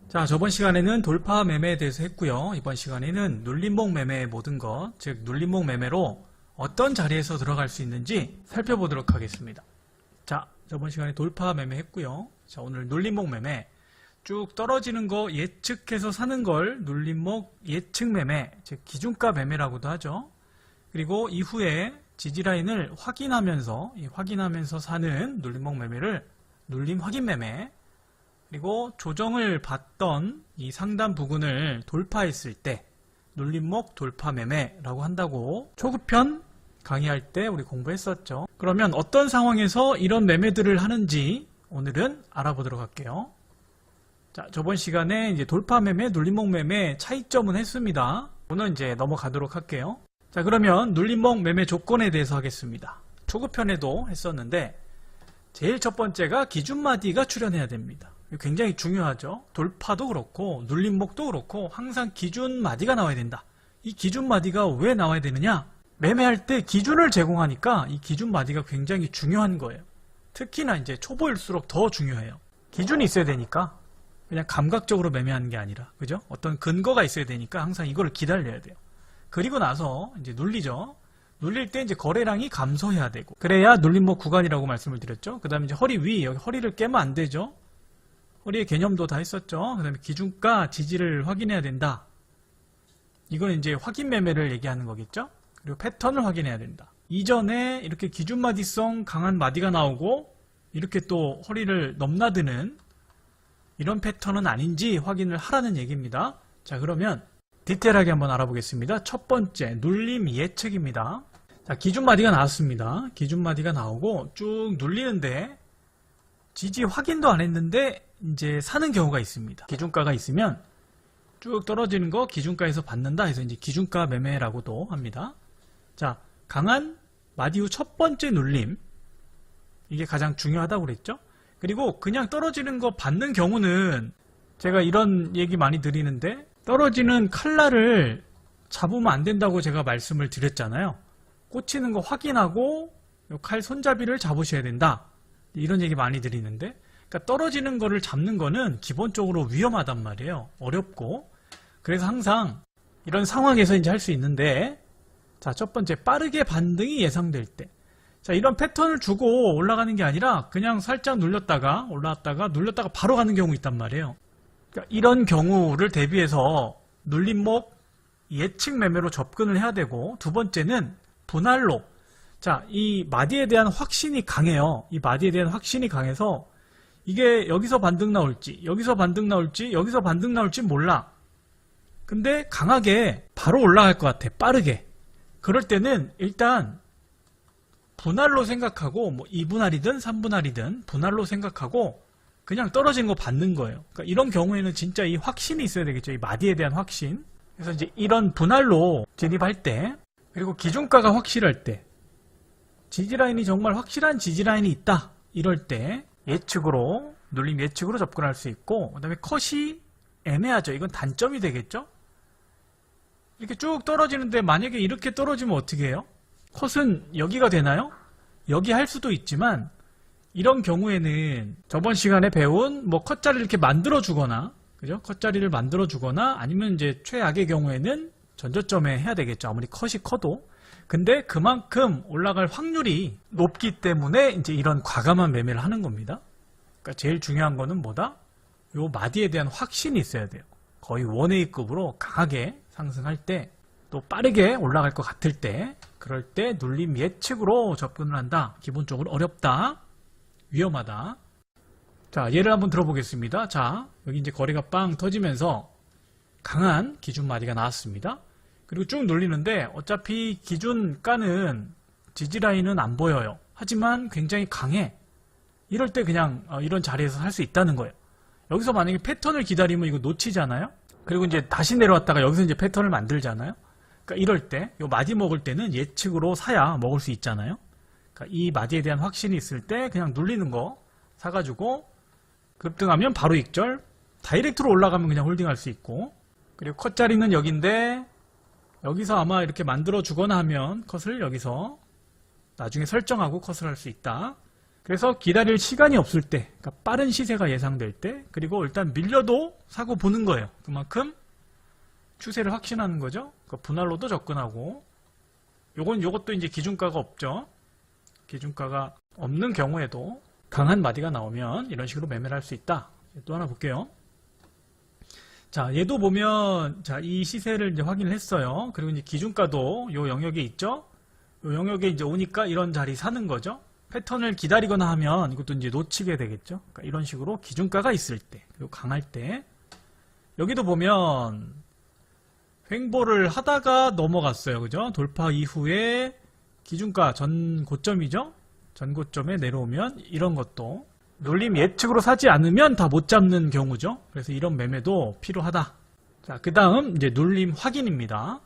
자, 저번 시간에는 돌파 매매에 대해서 했고요. 이번 시간에는 눌림목 매매의 모든 것, 즉 눌림목 매매로 어떤 자리에서 들어갈 수 있는지 살펴보도록 하겠습니다. 자, 저번 시간에 돌파 매매 했고요. 자, 오늘 눌림목 매매, 쭉 떨어지는 거 예측해서 사는 걸 눌림목 예측 매매, 즉 기준가 매매라고도 하죠. 그리고 이후에 지지라인을 확인하면서 사는 눌림목 매매를 눌림 확인 매매, 그리고 조정을 받던 이 상단 부근을 돌파했을 때 눌림목 돌파 매매라고 한다고 초급편 강의할 때 우리 공부했었죠. 그러면 어떤 상황에서 이런 매매들을 하는지 오늘은 알아보도록 할게요. 자, 저번 시간에 이제 돌파 매매, 눌림목 매매 차이점은 했습니다. 오늘 이제 넘어가도록 할게요. 자, 그러면 눌림목 매매 조건에 대해서 하겠습니다. 초급편에도 했었는데 제일 첫 번째가 기준마디가 출현해야 됩니다. 굉장히 중요하죠. 돌파도 그렇고 눌림목도 그렇고 항상 기준마디가 나와야 된다. 이 기준마디가 왜 나와야 되느냐? 매매할 때 기준을 제공하니까 이 기준마디가 굉장히 중요한 거예요. 특히나 이제 초보일수록 더 중요해요. 기준이 있어야 되니까 그냥 감각적으로 매매하는 게 아니라, 그죠? 어떤 근거가 있어야 되니까 항상 이거를 기다려야 돼요. 그리고 나서 이제 눌리죠. 눌릴 때 이제 거래량이 감소해야 되고, 그래야 눌림목 구간이라고 말씀을 드렸죠. 그 다음에 이제 허리 위, 여기 허리를 깨면 안 되죠. 허리의 개념도 다 했었죠. 그 다음에 기준가 지지를 확인해야 된다. 이건 이제 확인 매매를 얘기하는 거겠죠. 그리고 패턴을 확인해야 된다. 이전에 이렇게 기준마디성 강한 마디가 나오고 이렇게 또 허리를 넘나드는 이런 패턴은 아닌지 확인을 하라는 얘기입니다. 자, 그러면 디테일하게 한번 알아보겠습니다. 첫 번째, 눌림 예측입니다. 자, 기준마디가 나왔습니다. 기준마디가 나오고 쭉 눌리는데 지지 확인도 안 했는데 이제 사는 경우가 있습니다. 기준가가 있으면 쭉 떨어지는 거 기준가에서 받는다 해서 이제 기준가 매매라고도 합니다. 자, 강한 마디 후 첫 번째 눌림, 이게 가장 중요하다고 그랬죠. 그리고 그냥 떨어지는 거 받는 경우는 제가 이런 얘기 많이 드리는데 떨어지는 칼날을 잡으면 안 된다고 제가 말씀을 드렸잖아요. 꽂히는 거 확인하고 칼 손잡이를 잡으셔야 된다. 이런 얘기 많이 드리는데, 그러니까 떨어지는 거를 잡는 거는 기본적으로 위험하단 말이에요. 어렵고. 그래서 항상 이런 상황에서 이제 할 수 있는데, 자, 첫 번째, 빠르게 반등이 예상될 때. 자, 이런 패턴을 주고 올라가는 게 아니라 그냥 살짝 눌렸다가 올라왔다가 눌렸다가 바로 가는 경우 있단 말이에요. 그러니까 이런 경우를 대비해서 눌림목 예측 매매로 접근을 해야 되고, 두 번째는 분할로. 자, 이 마디에 대한 확신이 강해요. 이 마디에 대한 확신이 강해서 이게 여기서 반등 나올지, 여기서 반등 나올지, 여기서 반등 나올지 몰라. 근데 강하게 바로 올라갈 것 같아. 빠르게. 그럴 때는 일단 분할로 생각하고, 뭐 2분할이든 3분할이든 분할로 생각하고 그냥 떨어지는 거 받는 거예요. 그러니까 이런 경우에는 진짜 이 확신이 있어야 되겠죠. 이 마디에 대한 확신. 그래서 이제 이런 분할로 진입할 때, 그리고 기준가가 확실할 때, 지지라인이 정말 확실한 지지라인이 있다. 이럴 때 예측으로, 눌림 예측으로 접근할 수 있고, 그 다음에 컷이 애매하죠. 이건 단점이 되겠죠. 이렇게 쭉 떨어지는데 만약에 이렇게 떨어지면 어떻게 해요? 컷은 여기가 되나요? 여기 할 수도 있지만 이런 경우에는 저번 시간에 배운 뭐 컷자리를 이렇게 만들어 주거나, 그죠? 컷자리를 만들어 주거나 아니면 이제 최악의 경우에는 전저점에 해야 되겠죠. 아무리 컷이 커도. 근데 그만큼 올라갈 확률이 높기 때문에 이제 이런 과감한 매매를 하는 겁니다. 그러니까 제일 중요한 거는 뭐다? 요 마디에 대한 확신이 있어야 돼요. 거의 1A급으로 강하게 상승할 때, 또 빠르게 올라갈 것 같을 때, 그럴 때 눌림 예측으로 접근을 한다. 기본적으로 어렵다. 위험하다. 자, 예를 한번 들어보겠습니다. 자, 여기 이제 거래가 빵 터지면서 강한 기준 마디가 나왔습니다. 그리고 쭉 눌리는데 어차피 기준가는 지지라인은 안 보여요. 하지만 굉장히 강해. 이럴 때 그냥 이런 자리에서 살 수 있다는 거예요. 여기서 만약에 패턴을 기다리면 이거 놓치잖아요. 그리고 이제 다시 내려왔다가 여기서 이제 패턴을 만들잖아요. 그러니까 이럴 때, 요 마디 먹을 때는 예측으로 사야 먹을 수 있잖아요. 그러니까 이 마디에 대한 확신이 있을 때 그냥 눌리는 거 사가지고 급등하면 바로 익절, 다이렉트로 올라가면 그냥 홀딩할 수 있고, 그리고 컷자리는 여기인데 여기서 아마 이렇게 만들어 주거나 하면 컷을 여기서 나중에 설정하고 컷을 할 수 있다. 그래서 기다릴 시간이 없을 때, 그러니까 빠른 시세가 예상될 때, 그리고 일단 밀려도 사고 보는 거예요. 그만큼 추세를 확신하는 거죠. 그러니까 분할로도 접근하고, 요것도 이제 기준가가 없죠. 기준가가 없는 경우에도 강한 마디가 나오면 이런 식으로 매매를 할 수 있다. 또 하나 볼게요. 자, 얘도 보면, 자, 이 시세를 이제 확인을 했어요. 그리고 이제 기준가도 요 영역에 있죠. 요 영역에 이제 오니까 이런 자리 사는 거죠. 패턴을 기다리거나 하면 이것도 이제 놓치게 되겠죠. 그러니까 이런 식으로 기준가가 있을 때, 그리고 강할 때, 여기도 보면 횡보를 하다가 넘어갔어요. 그죠? 돌파 이후에 기준가 전 고점이죠. 전 고점에 내려오면 이런 것도 눌림 예측으로 사지 않으면 다 못 잡는 경우죠. 그래서 이런 매매도 필요하다. 자, 그 다음 이제 눌림 확인입니다.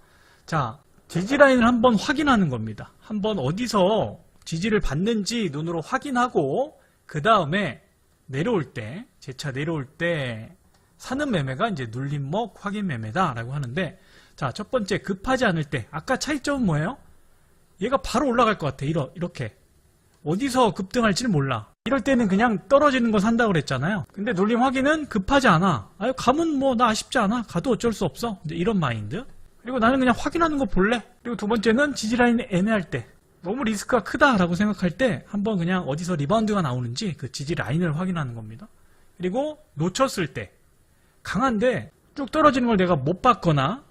자, 지지라인을 한번 확인하는 겁니다. 한번 어디서 지지를 받는지 눈으로 확인하고 그 다음에 내려올 때, 재차 내려올 때 사는 매매가 이제 눌림목 확인 매매다라고 하는데, 자, 첫 번째 급하지 않을 때, 아까 차이점은 뭐예요? 얘가 바로 올라갈 것 같아. 이렇게 어디서 급등할지는 몰라. 이럴 때는 그냥 떨어지는 거 산다고 그랬잖아요. 근데 눌림 확인은 급하지 않아. 아유, 가면 뭐 나 아쉽지 않아. 가도 어쩔 수 없어. 이제 이런 마인드. 그리고 나는 그냥 확인하는 거 볼래. 그리고 두 번째는 지지라인이 애매할 때, 너무 리스크가 크다라고 생각할 때 한번 그냥 어디서 리바운드가 나오는지 그 지지라인을 확인하는 겁니다. 그리고 놓쳤을 때, 강한데 쭉 떨어지는 걸 내가 못 봤거나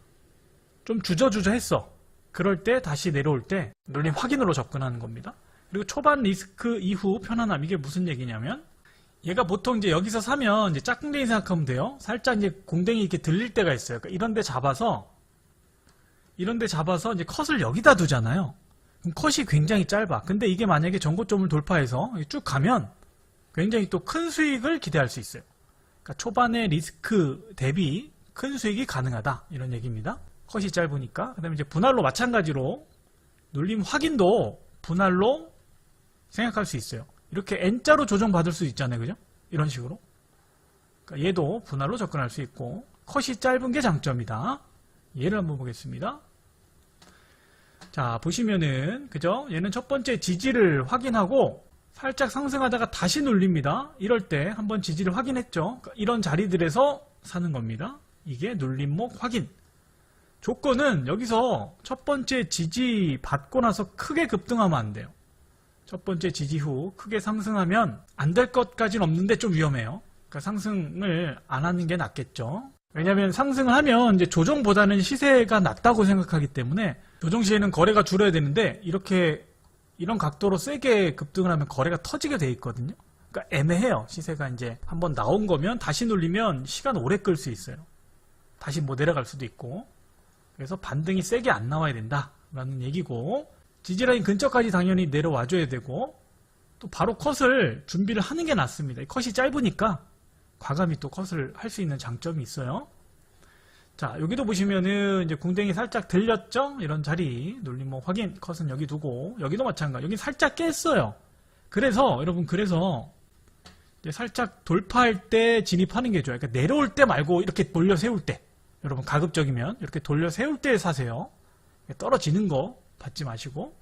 좀 주저주저 했어. 그럴 때 다시 내려올 때 눌림 확인으로 접근하는 겁니다. 그리고 초반 리스크 이후 편안함, 이게 무슨 얘기냐면, 얘가 보통 이제 여기서 사면 이제 짝꿍댕이 생각하면 돼요. 살짝 이제 공댕이 이렇게 들릴 때가 있어요. 그러니까 이런 데 잡아서 이제 컷을 여기다 두잖아요. 그럼 컷이 굉장히 짧아. 근데 이게 만약에 전고점을 돌파해서 쭉 가면 굉장히 또 큰 수익을 기대할 수 있어요. 그러니까 초반에 리스크 대비 큰 수익이 가능하다. 이런 얘기입니다. 컷이 짧으니까. 그 다음에 이제 분할로 마찬가지로 눌림 확인도 분할로 생각할 수 있어요. 이렇게 N자로 조정받을 수 있잖아요. 그죠? 이런 식으로. 그러니까 얘도 분할로 접근할 수 있고, 컷이 짧은 게 장점이다. 얘를 한번 보겠습니다. 자, 보시면은, 그죠? 얘는 첫 번째 지지를 확인하고 살짝 상승하다가 다시 눌립니다. 이럴 때 한번 지지를 확인했죠. 그러니까 이런 자리들에서 사는 겁니다. 이게 눌림목 확인. 조건은 여기서 첫 번째 지지 받고 나서 크게 급등하면 안 돼요. 첫 번째 지지 후 크게 상승하면 안 될 것까지는 없는데 좀 위험해요. 그러니까 상승을 안 하는 게 낫겠죠. 왜냐하면 상승을 하면 이제 조정보다는 시세가 낮다고 생각하기 때문에 조정 시에는 거래가 줄어야 되는데, 이렇게 이런 각도로 세게 급등을 하면 거래가 터지게 돼 있거든요. 그러니까 애매해요. 시세가 이제 한번 나온 거면 다시 눌리면 시간 오래 끌 수 있어요. 다시 뭐 내려갈 수도 있고. 그래서 반등이 세게 안 나와야 된다라는 얘기고, 지지라인 근처까지 당연히 내려와줘야 되고, 또 바로 컷을 준비를 하는 게 낫습니다. 컷이 짧으니까 과감히 또 컷을 할 수 있는 장점이 있어요. 자, 여기도 보시면은 이제 궁뎅이 살짝 들렸죠? 이런 자리 눌림목 확인, 컷은 여기 두고, 여기도 마찬가지. 여기 살짝 깼어요. 그래서 여러분, 이제 살짝 돌파할 때 진입하는 게 좋아요. 그러니까 내려올 때 말고 이렇게 돌려 세울 때, 여러분 가급적이면 이렇게 돌려 세울 때 사세요. 떨어지는 거 받지 마시고.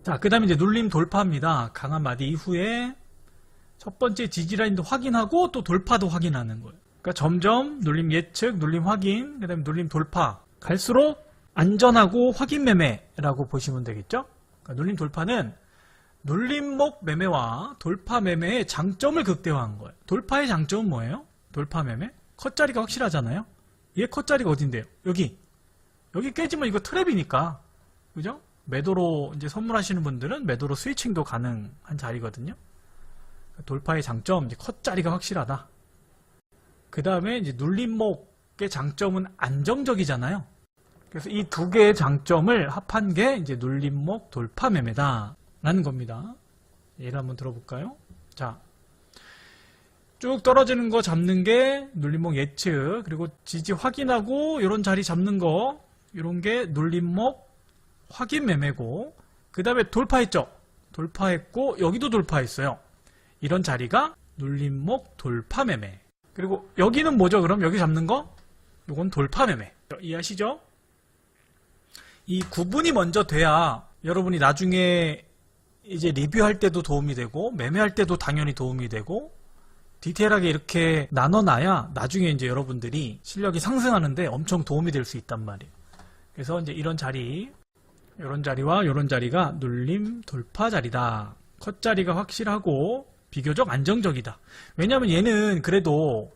자, 그 다음에 이제 눌림 돌파입니다. 강한 마디 이후에 첫 번째 지지라인도 확인하고 또 돌파도 확인하는 거예요. 그러니까 점점 눌림 예측, 눌림 확인, 그 다음에 눌림 돌파. 갈수록 안전하고 확인 매매라고 보시면 되겠죠? 그러니까 눌림 돌파는 눌림목 매매와 돌파 매매의 장점을 극대화한 거예요. 돌파의 장점은 뭐예요? 돌파 매매? 컷자리가 확실하잖아요? 얘 컷자리가 어딘데요? 여기 깨지면 이거 트랩이니까. 그죠? 매도로 이제 선물하시는 분들은 매도로 스위칭도 가능한 자리거든요. 돌파의 장점, 이제 컷자리가 확실하다. 그 다음에 이제 눌림목의 장점은 안정적이잖아요. 그래서 이 두 개의 장점을 합한 게 이제 눌림목 돌파 매매다 라는 겁니다. 예를 한번 들어볼까요? 자, 쭉 떨어지는 거 잡는 게 눌림목 예측, 그리고 지지 확인하고 이런 자리 잡는 거, 이런 게 눌림목 확인 매매고, 그 다음에 돌파했죠? 돌파했고 여기도 돌파했어요. 이런 자리가 눌림목 돌파 매매. 그리고 여기는 뭐죠? 그럼 여기 잡는 거? 요건 돌파 매매. 이해하시죠? 이 구분이 먼저 돼야 여러분이 나중에 이제 리뷰할 때도 도움이 되고 매매할 때도 당연히 도움이 되고 디테일하게 이렇게 나눠놔야 나중에 이제 여러분들이 실력이 상승하는데 엄청 도움이 될 수 있단 말이에요. 그래서 이제 이런 자리, 이런 자리와 이런 자리가 눌림 돌파 자리다. 컷 자리가 확실하고 비교적 안정적이다. 왜냐하면 얘는 그래도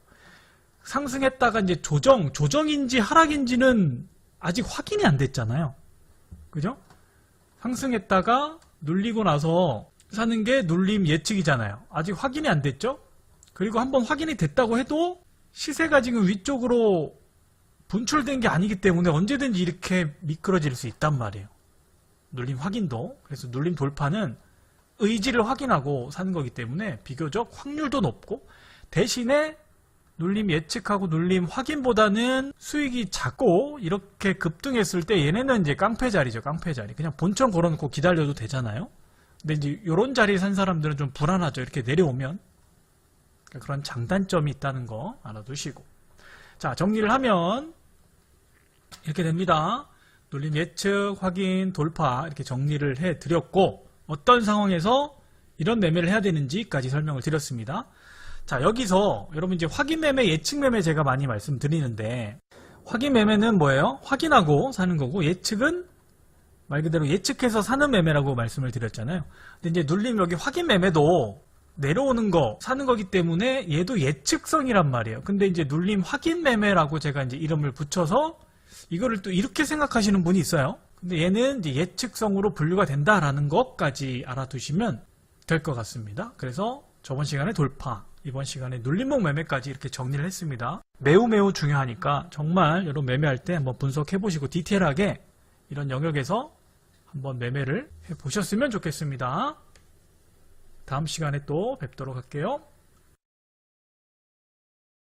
상승했다가 이제 조정인지 하락인지는 아직 확인이 안 됐잖아요. 그죠? 상승했다가 눌리고 나서 사는 게 눌림 예측이잖아요. 아직 확인이 안 됐죠? 그리고 한번 확인이 됐다고 해도 시세가 지금 위쪽으로 분출된 게 아니기 때문에 언제든지 이렇게 미끄러질 수 있단 말이에요. 눌림 확인도. 그래서 눌림 돌파는 의지를 확인하고 사는 거기 때문에 비교적 확률도 높고 대신에 눌림 예측하고 눌림 확인보다는 수익이 작고 이렇게 급등했을 때 얘네는 이제 깡패 자리죠. 깡패 자리. 그냥 본청 걸어놓고 기다려도 되잖아요. 근데 이제 이런 자리에 산 사람들은 좀 불안하죠. 이렇게 내려오면. 그러니까 그런 장단점이 있다는 거 알아두시고. 자, 정리를 하면 이렇게 됩니다. 눌림 예측, 확인, 돌파 이렇게 정리를 해드렸고 어떤 상황에서 이런 매매를 해야 되는지까지 설명을 드렸습니다. 자, 여기서 여러분 이제 확인 매매, 예측 매매 제가 많이 말씀드리는데 확인 매매는 뭐예요? 확인하고 사는 거고 예측은 말 그대로 예측해서 사는 매매라고 말씀을 드렸잖아요. 근데 이제 눌림 여기 확인 매매도 내려오는 거 사는 거기 때문에 얘도 예측성이란 말이에요. 근데 이제 눌림 확인 매매라고 제가 이제 이름을 붙여서 이거를 또 이렇게 생각하시는 분이 있어요. 근데 얘는 이제 예측성으로 분류가 된다라는 것까지 알아두시면 될 것 같습니다. 그래서 저번 시간에 돌파, 이번 시간에 눌림목 매매까지 이렇게 정리를 했습니다. 매우 중요하니까 정말 여러분 매매할 때 한번 분석해보시고 디테일하게 이런 영역에서 한번 매매를 해보셨으면 좋겠습니다. 다음 시간에 또 뵙도록 할게요.